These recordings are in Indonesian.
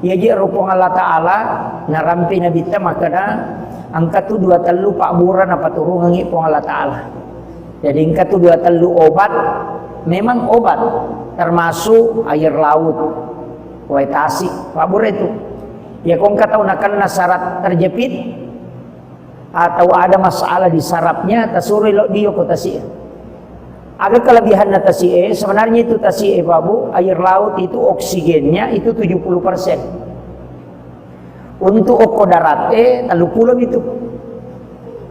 ia je rupong Allah Ta'ala narampi Nabi ta makana angka tu dua telu pak buran apa turun ngi pong Allah Ta'ala. Jadi angka tu dua telu obat, memang obat termasuk air laut, kuetasi, pak buran itu. Ya kong kata unakan syarat terjepit atau ada masalah di sarafnya tasuri lo dio ko tasi. Ada kelebihan tasi sebenarnya itu tasi babu air laut itu oksigennya itu 70%. Untuk oko darat 30 itu.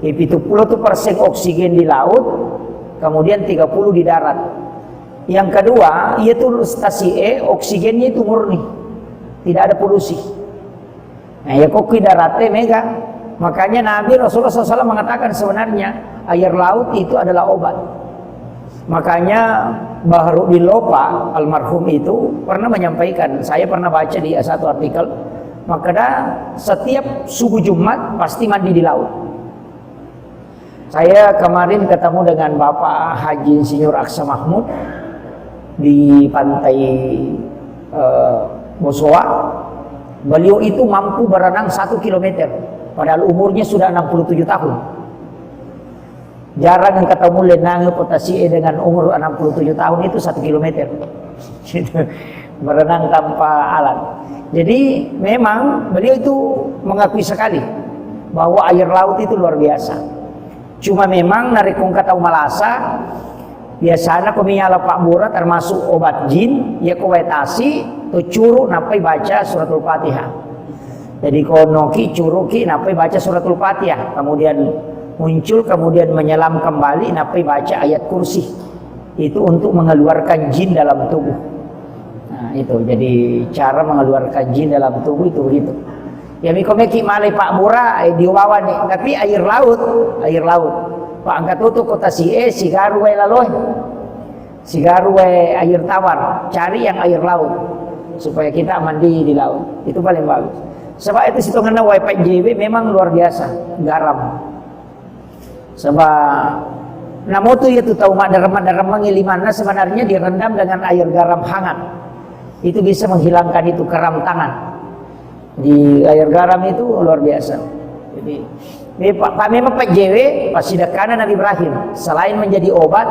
Itu 70% oksigen di laut, kemudian 30 di darat. Yang kedua, yaitu tasi oksigennya itu murni. Tidak ada polusi. Nah, ya kok daratnya mega. Makanya Nabi Rasulullah SAW mengatakan sebenarnya air laut itu adalah obat. Makanya Bahru bin Lopa almarhum itu pernah menyampaikan, saya pernah baca di satu artikel, makanya setiap subuh Jumat pasti mandi di laut. Saya kemarin ketemu dengan Bapak Haji Insinyur Aksa Mahmud di pantai Bosowa. Beliau itu mampu berenang 1 kilometer, padahal umurnya sudah 67 tahun. Jarang yang ketemu lenang potasi dengan umur 67 tahun itu 1 kilometer. Berenang tanpa alat. Jadi memang beliau itu mengakui sekali bahwa air laut itu luar biasa. Cuma memang narikung kata Malasa, biasanya kuminyala Pak Bura termasuk obat jin, ya kuwaitasi, tu curu napai baca suratul Fatihah. Jadi konoki curuki napai baca suratul Fatihah, kemudian muncul, kemudian menyelam kembali napai baca ayat kursi. Itu untuk mengeluarkan jin dalam tubuh. Nah, itu jadi cara mengeluarkan jin dalam tubuh itu begitu. Ya mikomeki malai Pak Bura diwawan nih, tapi air laut. Pak angkat tutup kota sigaru laloi. Sigaru air tawar, cari yang air laut supaya kita mandi di laut. Itu paling bagus. Sebab itu situ ngena Pak JB memang luar biasa, garam. Sebab namotu itu tahu madar-madar mengilimannya sebenarnya direndam dengan air garam hangat. Itu bisa menghilangkan itu keram tangan. Di air garam itu luar biasa. Jadi memang Pak JW pasti dekana Nabi Ibrahim selain menjadi obat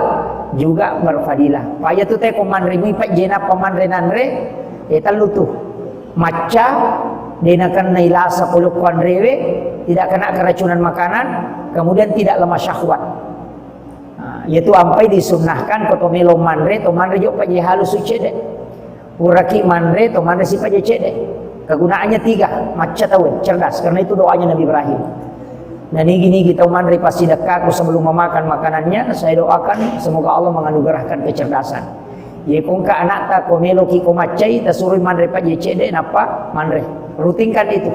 juga berfadilah. Pak itu teh komandrimi Pak Jena pemandrenanre eta lutuh maca denakan nailasa puluk kandrewe tidak kena keracunan makanan, kemudian tidak lemah syahwat. Nah, yaitu ampai disunnahkan kotomelo mandre to mandre jo Pak halus sucede. Uraki mandre to mandre si Pak cede. Kegunaannya 3, maca tahu cerdas karena itu doanya Nabi Ibrahim. Dan ini kita mandri pasti dekatku sebelum memakan makanannya, saya doakan semoga Allah menganugerahkan kecerdasan. Ye kongka anak ta komelo ki komacai tasuri mandri pa cede napa mandri. Rutinkan itu.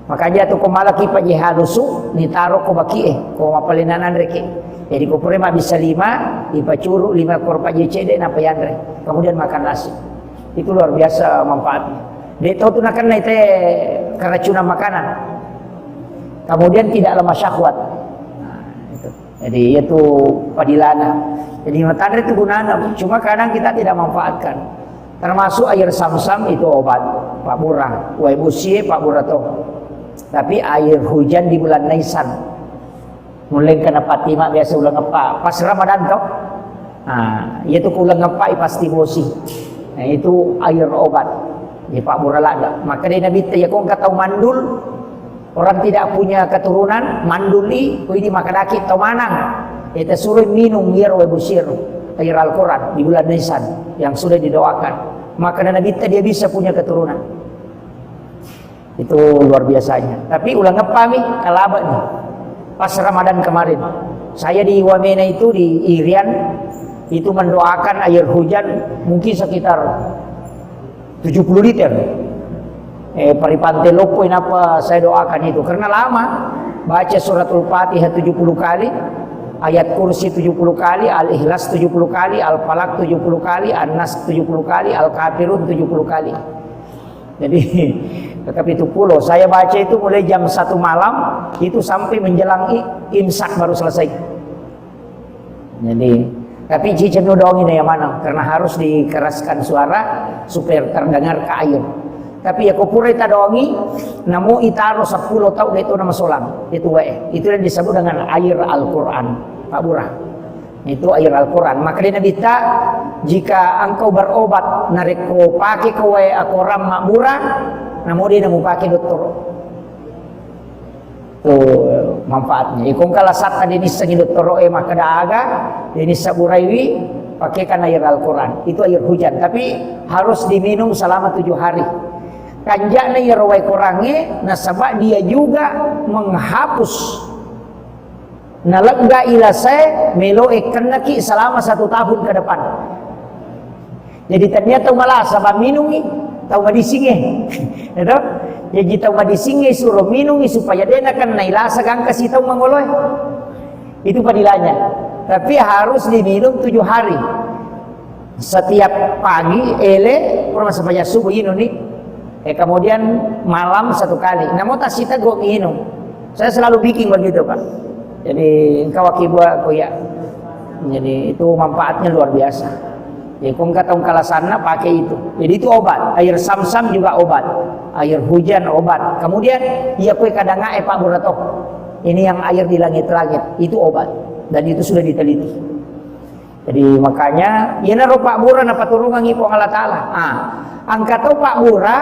Makanya tu komalaki pa halusu ni taro ko baki ko mapalenanan reke. Jadi ko prema bisa 5, ipacuru 5 kor pa cede napa yandre. Kemudian makan nasi. Itu luar biasa manfaatnya. Dia tahu tu nak kena itu keracunan makanan. Kemudian tidak lemah syahwat. Nah, itu. Jadi itu padilana. Jadi matandre itu gunanya. Cuma kadang kita tidak manfaatkan. Termasuk air sam-sam itu obat. Pak Burah, Waibusie Pak Burah toh. Tapi air hujan di bulan Nisan. Mulai kena Fatimah biasa ulang apa? Pas Ramadan toh. Nah, itu ulang apa pasti bosi. Nah, itu air obat. Ya Pak Buralada. Maka dari Nabi Tayakong kata mandul, orang tidak punya keturunan, manduli, ini makadaki atau manang. Kita suruh minum mir wa busir air Al-Quran di bulan Nisan yang sudah didoakan. Maka dari Nabi dia bisa punya keturunan. Itu luar biasanya. Tapi ulang ngepami kalaba nih. Pas Ramadan kemarin, saya di Wamena itu di Irian itu mendoakan air hujan mungkin sekitar 70 liter. Paripante lopoin apa saya doakan itu karena lama baca suratul Fatihah 70 kali, ayat kursi 70 kali, Al-Ikhlas 70 kali, Al-Falaq 70 kali, An-Nas 70 kali, Al-Kafirun 70 kali. Jadi tetap itu pulau. Saya baca itu mulai jam 1 malam itu sampai menjelang imsak baru selesai. Jadi tapi cicing dong ini yang mana? Karena harus dikeraskan suara supaya terdengar ke air. tapi ya kupurai tadongi namu itaro 10 tahun itu nama solang itu itu yang disebut dengan air Al-Quran Pak Burah, itu air Al-Quran. Maka dia nabita jika engkau berobat nareko pakai kowe akoram makmurah namu dia namu pakai dokter tuh manfaatnya ikung kala saat tadi nisang dokter maka daaga ini saburaiwi pakaikan air Al-Quran, itu air hujan, tapi harus diminum selama 7 hari. Kanjana ya rawai kurangnya, nasabak dia juga menghapus nalegga ilasai melo ekenaki selama 1 tahun ke depan. Jadi ternyata malah sabab minumi, tahu madisinge, itu. Jadi tahu madisinge suruh minumi supaya dia akan nailasa gang kasih tahu mangoloy. Itu padilanya. Tapi harus diminum 7 hari. Setiap pagi, pernah sampai subuh ini, kemudian malam 1 kali. Namun tak sita gue minum. Saya selalu bikin begitu Pak. Jadi engkau akibat koya. Jadi itu manfaatnya luar biasa. Jadi kung katong kalasana pakai itu. Jadi itu obat. Air sam-sam juga obat. Air hujan obat. Kemudian ia kue kadang Pak Buratok. Ini yang air di langit-langit itu obat. Dan itu sudah diteliti. Jadi makanya ya naro Pak Bura na patulungan ipo Allah Ta'ala. Angkat Pak Bura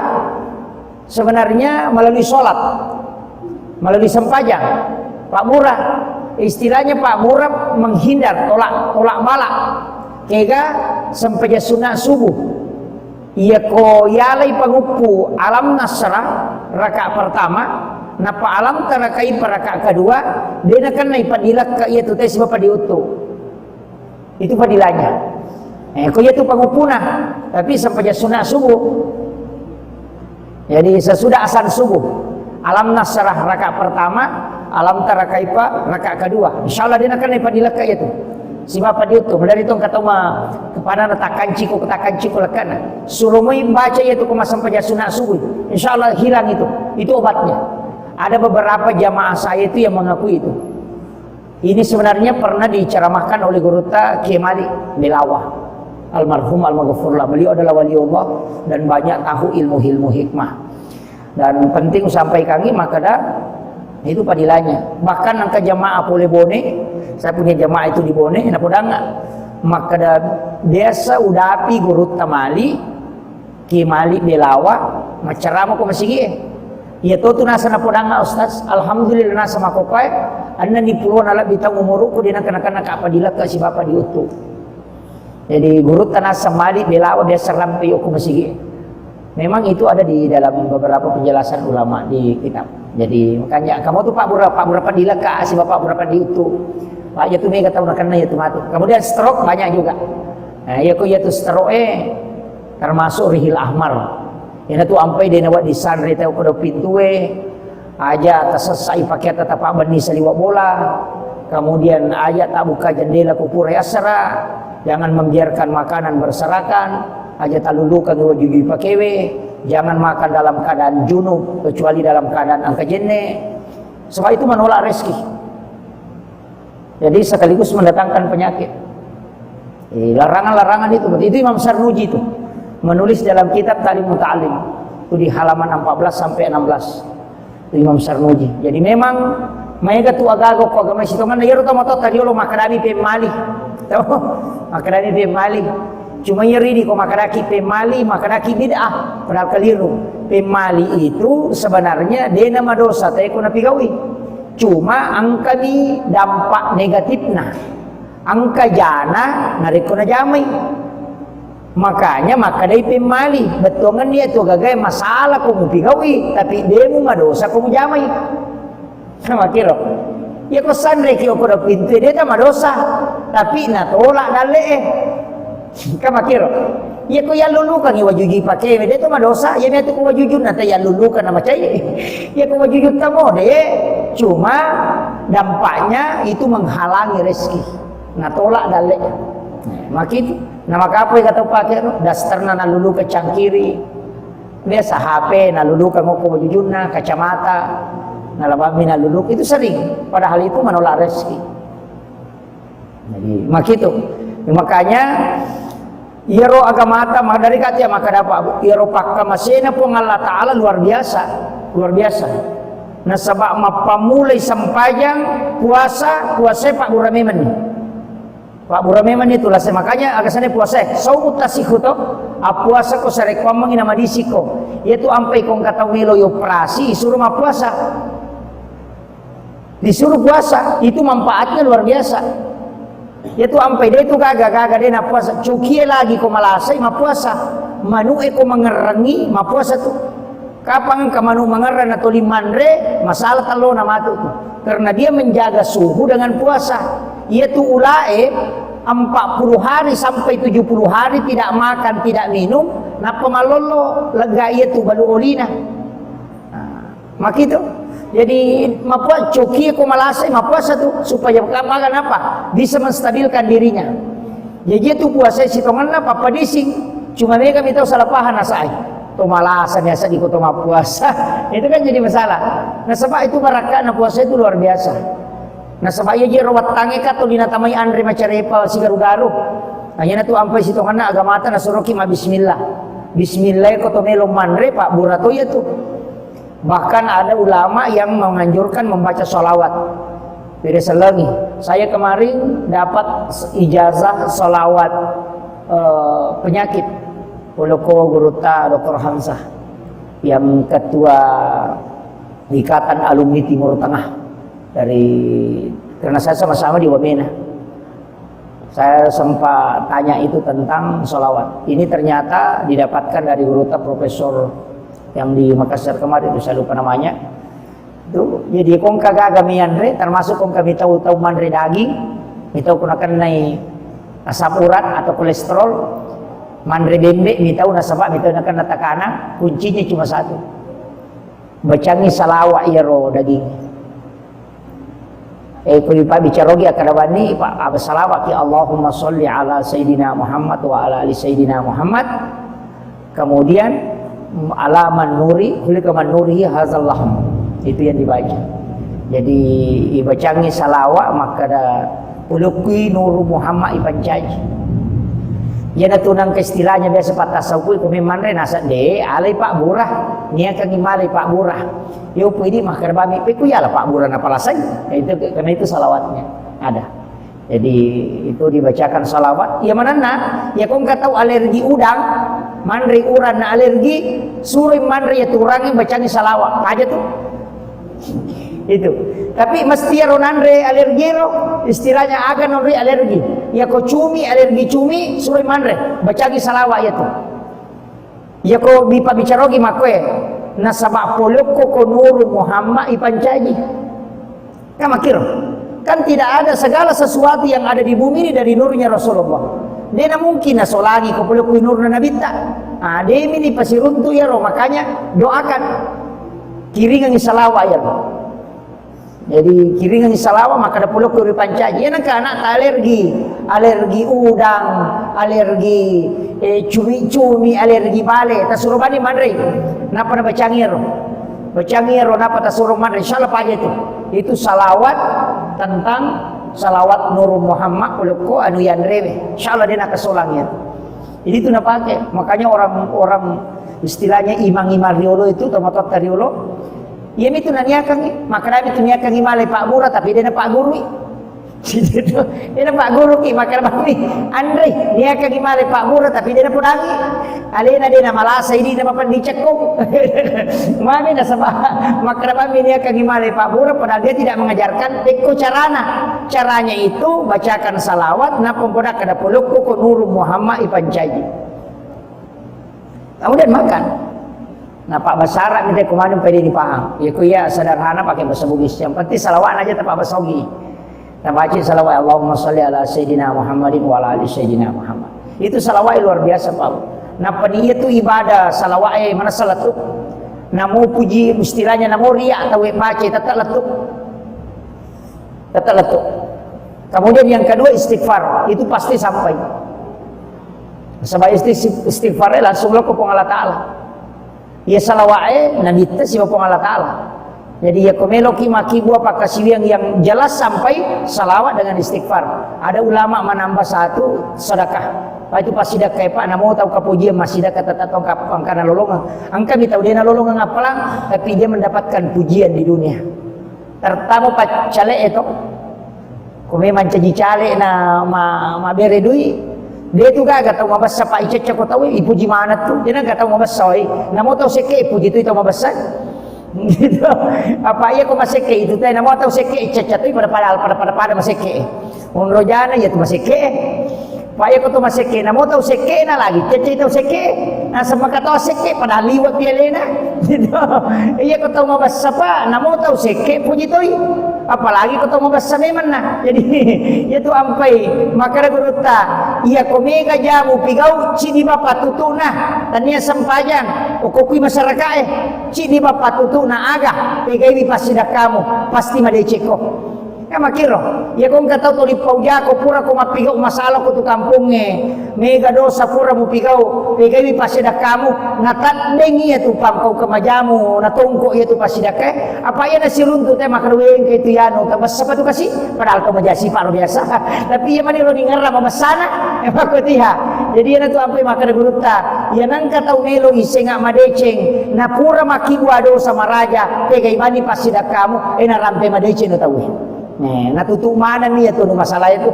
sebenarnya melalui sholat, melalui sempajang. Pak Bura istilahnya Pak Bura menghindar tolak balak. Kega sempajang sunat subuh. Ia ko yalai pangupu alam nasrah rakaat pertama. Napa alam tarakai rakaat kedua dia akan naik padilak ke ia tu tes bapa diutu itu padilanya ko ia tu pangupuna tapi sampai sunat subuh. Jadi sesudah azan subuh alam nasrah rakaat pertama alam tarakai rakaat kedua insyaallah dia akan naik padilak ke ia tu si bapa diutu dari itu kata ma kepada natakan ciku lekana suruh mai baca ia tu kuma sampai sunat subuh insyaallah hilang itu obatnya. Ada beberapa jamaah saya itu yang mengakui itu. Ini sebenarnya pernah diceramahkan oleh guru ta Kiai Malik Belawah almarhum al-maghfurlah. Beliau adalah waliullah dan banyak tahu ilmu hikmah. Dan penting sampai kami maka dah itu padilanya. Bahkan angka jamaah boleh bone, saya punya jamaah itu di Bone, enak podanga. Maka dah biasa udah api guru tamali Kiai Malik Belawah maceramah ko masigi. Ya tu nasa na podanga ustaz alhamdulillah nasa makopai anna ni puluhan ala bitang umuruku dina kana-kana kapadila ka si bapa diutu. Jadi guru tanasa mali Belawa biasa rampai aku masigi. Memang itu ada di dalam beberapa penjelasan ulama di kitab. Jadi makanya kamu tuh Pak Bura padila ka si bapa berapa diutu. Pak ya tu mega tahu nakana ya tu matu. Kemudian stroke banyak juga. Nah ya ko ya tu stroke termasuk rihil ahmar. Ini tuh ampai dia nawat di sandre tahu kuda pintu aja tersesai pakai tetap bani saliwa bola. Kemudian aja tak buka jendela kupurai asra, jangan membiarkan makanan berserakan, aja tak lulukan wajib pakewe, jangan makan dalam keadaan junub kecuali dalam keadaan angka jenne. Sebab itu menolak rezeki. Jadi sekaligus mendatangkan penyakit. Larangan-larangan itu Imam Sarnuji itu menulis dalam kitab Ta'lim Muta'alim itu di halaman 14 sampai 16 itu Imam Sarnuji. Jadi memang mereka tu agak agama situ kan dia utama tu tadi lo makadami pemali tahu makadami pemali cuma yeri di ko makadaki pemali makadaki bid'ah padahal keliru. Pemali itu sebenarnya dia nama dosa tapi ko napigawi cuma angka ni dampak negatifnya angka jana nariko na jamai. Makanya maka dari pemali betongan dia tu gagai masalah ko mupigawi tapi dia mu madosa ko mujamai. Sama kira. Ya ko sandre kio ko pintu dia ta madosa tapi na tolak dale Kama kira. Ya ko ya lulukan ya wajuji pakai dia tu madosa ya dia tu ko wajujud na ta ya lulukan nama cai. Ya ko wajujud ta mo deh cuma dampaknya itu menghalangi rezeki. Na tolak dale. Makin nama kapoy kata pakai dasterna nalulu ke cangkiri biasa HP nalulu ke ngoko wajujuna kacamata nalabami nalulu itu sering padahal itu menolak rezeki. Jadi makanya Iro agamata dari kata maka dapat iro pakka masena pun Allah Ta'ala luar biasa, luar biasa. Nah sebab mapamulai sampajang puasa Pak Burameman nih. Pak Burameman itulah makanya agak sana puasa. Sau utasiku to, puasa ko sa rekomang ina madisiko. Yaitu ampai kong kataw milo yo operasi suruh ma puasa. Disuruh puasa itu manfaatnya luar biasa. Yaitu ampai dia itu gaga dia na puasa. Cukie lagi ko malasay ma puasa. Manue ko mengerangi ma puasa tu. Kapan kamanu mengeran atau limandre masalah talo na matu tu. Karena dia menjaga suhu dengan puasa. Yaitu ulae 40 hari sampai 70 hari tidak makan, tidak minum, na pamalolo lega yaitu balu olina. Maka itu jadi mapuas coki ko malasay mapuasa tu supaya makan apa? Bisa menstabilkan dirinya. Jadi itu puasa sitongan apa padising. Cuma mereka minta salah paham nasai. To malasan biasa di kota puasa. Itu kan jadi masalah. Nah sebab itu barakah puasa itu luar biasa. Nah sebab ia je rawat tangi ka to dinatamay Andre macarepa si garu-garu. Hanya tu ampai sitongan na agamata na suruki ma bismillah. Bismillah ko to melo manre Pak Burato ya tu. Bahkan ada ulama yang menganjurkan membaca sholawat. Beda selengi. Saya kemarin dapat ijazah sholawat penyakit. Uloko Guruta Dr. Hamzah yang ketua Ikatan Alumni Timur Tengah karena saya sama-sama di Wamena. Saya sempat tanya itu tentang sholawat. Ini ternyata didapatkan dari Guruta Profesor yang di Makassar kemarin, itu saya lupa namanya. Itu jadi kong kagak miandre termasuk kong kami tahu mandre daging, kita gunakan naik asam urat atau kolesterol, mandre bembe, kita tahu nasabak, kita gunakan natakana, kuncinya cuma satu. Bacangi salawat ya ro daging. Kuli Pak bicarogi akadawani Pak abas salawat ya Allahumma sholli ala Sayyidina Muhammad wa ala ali Sayyidina Muhammad. Kemudian alaman nuri kulikaman nuri hazal lahm, itu yang dibaca. Jadi ibacangi salawat maka ada ulukui nuru Muhammad ipancaji. Yana tunang ke istilahnya biasa patah saukui kumimanre nasa de alai Pak Burah nia kang imale Pak Burah yo pwede makar bami peku ya lah Pak Burah na palasay. Itu karena itu salawatnya ada. Jadi itu dibacakan salawat. Ya mana na? Ya kong tahu alergi udang, mandri uran na alergi, suruh mandri ya turangin bacangi salawat. Aja tuh. Itu. Tapi mesti ronandre alergi ro, istilahnya agan nonri alergi. Ya ko cumi alergi cumi, suruh mandre bacangi salawat ya tuh. Ya ko bipa bicarogi makwe. Nasabak polok ko nuru Muhammad ipancaji. Kamakiro. Kan tidak ada segala sesuatu yang ada di bumi ini dari nurnya Rasulullah. Dia mungkin nasolagi ko pula kui nur na nabita. Dia ini pasiruntu ya roh, makanya doakan kiringan salawat ya roh. Jadi kiringan salawat maka ada pula kui pancaji. Yan ang anak alergi udang, alergi cumi-cumi, alergi bale. Tasuruh bani mandre. Napa na bacangi roh? Bacangi roh napa tasuruh mandre. Insyaallah pa itu. Itu salawat tentang salawat Nurul Muhammad ulukko anu yan rewe. Insyaallah dia nak kesolangnya. Jadi itu nak pakai. Makanya orang istilahnya imang-imang riolo itu tomatot riolo. Iya itu naniakan, maka itu niakan imale Pak Burah tapi dia Pak Guru. Dia Pak Guru ki maka bami Andre niakan imale Pak Burah tapi dia pudangi. Alena dia malasa ini nama pandicekong. Mami na sama maka bami niakan imale Pak Burah padahal dia tidak mengajarkan teko caranya itu bacakan salawat na pempodak kada pulukku ko nuru Muhammad ipancaji. Kemudian makan. Nah Pak Basara minta kemana pede dipaham. Ya kuya sederhana pakai bahasa Bugis. Yang penting salawat aja tanpa bahasa Sogi. Kita baca salawat Allahumma sholli ala Sayyidina Muhammadin wa ala ali Sayyidina Muhammad. Itu salawat luar biasa Pak. Nah peni itu ibadah salawat mana salat tu. Namu puji istilahnya namu riya atau baca tetap letuk. Tetap letuk. Kemudian yang kedua istighfar, itu pasti sampai. Sebab istighfarnya langsung lo ke Allah Ta'ala. Ya salawat nandita si Bapak Allah Ta'ala. Jadi ya komelo ki maki buah pakasiwiang yang jelas sampai salawat dengan istighfar. Ada ulama menambah satu sedekah. Pak itu pas sedekah pak, namo tahu kapujian masih sedekah tetap angkana lolongan. Angka tahu dia lolongan apalang, tapi dia mendapatkan pujian di dunia. Tertamu pak cale itu, kome mancaji cale na ma bere dui. Dia tu gak tahu mabasa pak ica ko tahu ipuji mana tu. Dia gak tahu mabasa oi. Namo tahu seke ipuji tu mabasa. Gitu. Apa iya ko maseke itu teh namo tahu seke cacat itu pada maseke. Unrojana ya tu maseke. Pak iya ko tu maseke namo tahu seke na lagi cacat itu seke. Nah sama kata seke pada liwat dia lena. Gitu. Iya ko tahu mabasa pa namo tahu seke puji tu. Apalagi ko tahu mabasa memang nah. Jadi itu ampai makara guruta iya ko mega jamu pigau cini bapa tutuna tania sampajan okokui masyarakat cini bapa tutuna aga pegai pasida kamu pasti madeceko kama kiro ya kong katau to lipau jako pura ko mapigau masalah ko tu kampungnya mega dosa pura mu pigau pegai pasida kamu natandeng iya tu pamkau kemajamu natongko iya tu pasida ke apa iya nasiruntu teh makarweng ke itu yano tabas apa tu kasih padahal to majasi paro biasa tapi iya mani lo ningarra mamasana makotiha jadi iya tu apa makar guruta iya nang katau melo isenga madeceng na pura makibwa dosa maraja pegai mani pasida kamu na rampe madeceng no tahu. Natutu mana nih tuh masalah itu.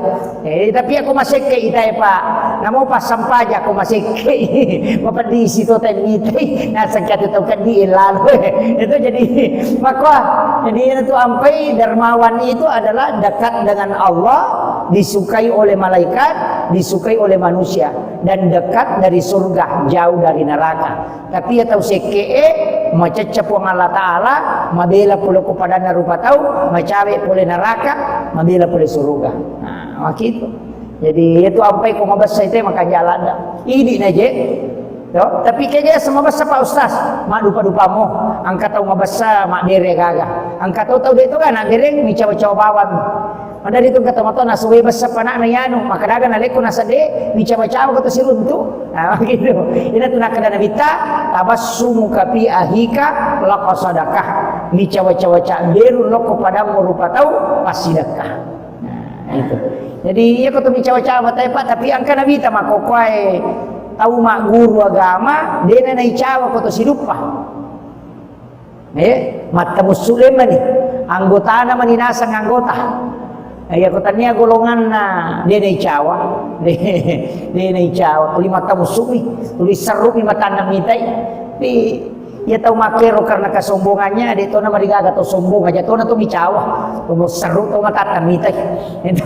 Tapi aku masih ke itai pak. Namo pas sampaja aku masih ke. Bapak di situ tadi. Nah sekian itu kan di lalu. Itu jadi maka jadi itu ampai dermawan itu adalah dekat dengan Allah, disukai oleh malaikat, disukai oleh manusia, dan dekat dari surga, jauh dari neraka. Tapi ya tahu seke macecep wang Allah Ta'ala, mabela pula kepada narupa tahu, macawe pula neraka, mabela pula surga. Nah, gitu. Jadi itu apa yang kau mabasa itu maka jalan dah. Ini aja. Yo, tapi kayaknya semua bahasa Pak Ustaz, mak dupa-dupamu, angkat tahu mabasa mak dere gaga. Angkat tahu dia itu kan nak dere micawa-cawa bawan. Ada itu kata moto nasuwe basa panak na yano, maka daga naleko nasade micawa-cawa kata siruntu. Nah, gitu. Ini tu nak kena bita tabassumu kapi ahika laqasadakah. Micawa-cawa caberu loko padamu rupa tahu pasidakah. Nah, itu. Jadi ya kata micawa-cawa tapi angka nabi ta makokwai tahu mak guru agama dia na icawa kata sirupa. Mata muslim ni anggota na maninasang anggota. Ay ako tanya golongan na dia na icawa. Dia na icawa tuli mata musumi, tuli seru ni mata nang mitay. Di ya tahu makero karena kesombongannya dia tahu nama digaga atau sombong aja tahu na to micawa. Tumo seru to mata nang mitay. Itu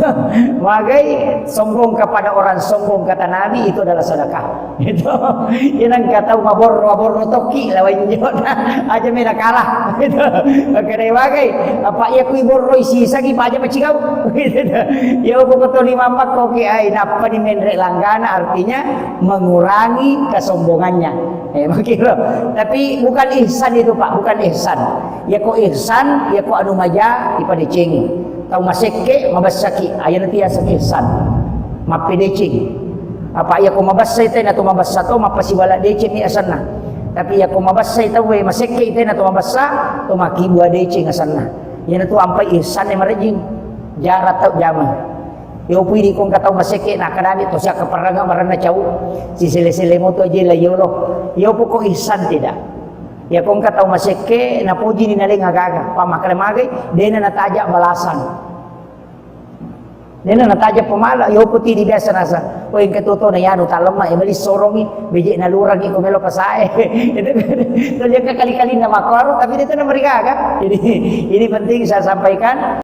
magai sombong kepada orang sombong kata Nabi itu adalah sedekah. Itu yang kata mabor toki lawan jona aja mena kalah. Itu makanya magai apa ya kui borro isi sagi aja macigau. Ya pokok lima mak koki ai napa di menrek langgana artinya mengurangi kesombongannya. Makira. Tapi bukan ihsan itu Pak, bukan ihsan. Ya ko ihsan, ya ko anu maja ipadecing. Tahu maseke mabasaki aya nanti asa ihsan. Mapedecing. Apa ya ko mabasa ite na to mabasa to mapasiwala decing ni asanna. Tapi ya ko mabasa ite we maseke ite na to mabasa to makibua decing asanna. Ya na to ampai ihsan e marejing. Jarat tau jaman. Yo pwede kong kataw maseke na kanami to siya kaparanga marana chaw si sile-sile mo to aja la yolo yo po ko ihsan tidak ya kong kataw maseke na puji ni naling agaga pamakremagay dena nataja balasan dena nataja pamala yo po ti biasa nasa o yung katuto na yan utalama mali sorongi beje na lurang ikumelo pasae itu dia kali-kali na makaro tapi dito na marigaga jadi ini penting saya sampaikan.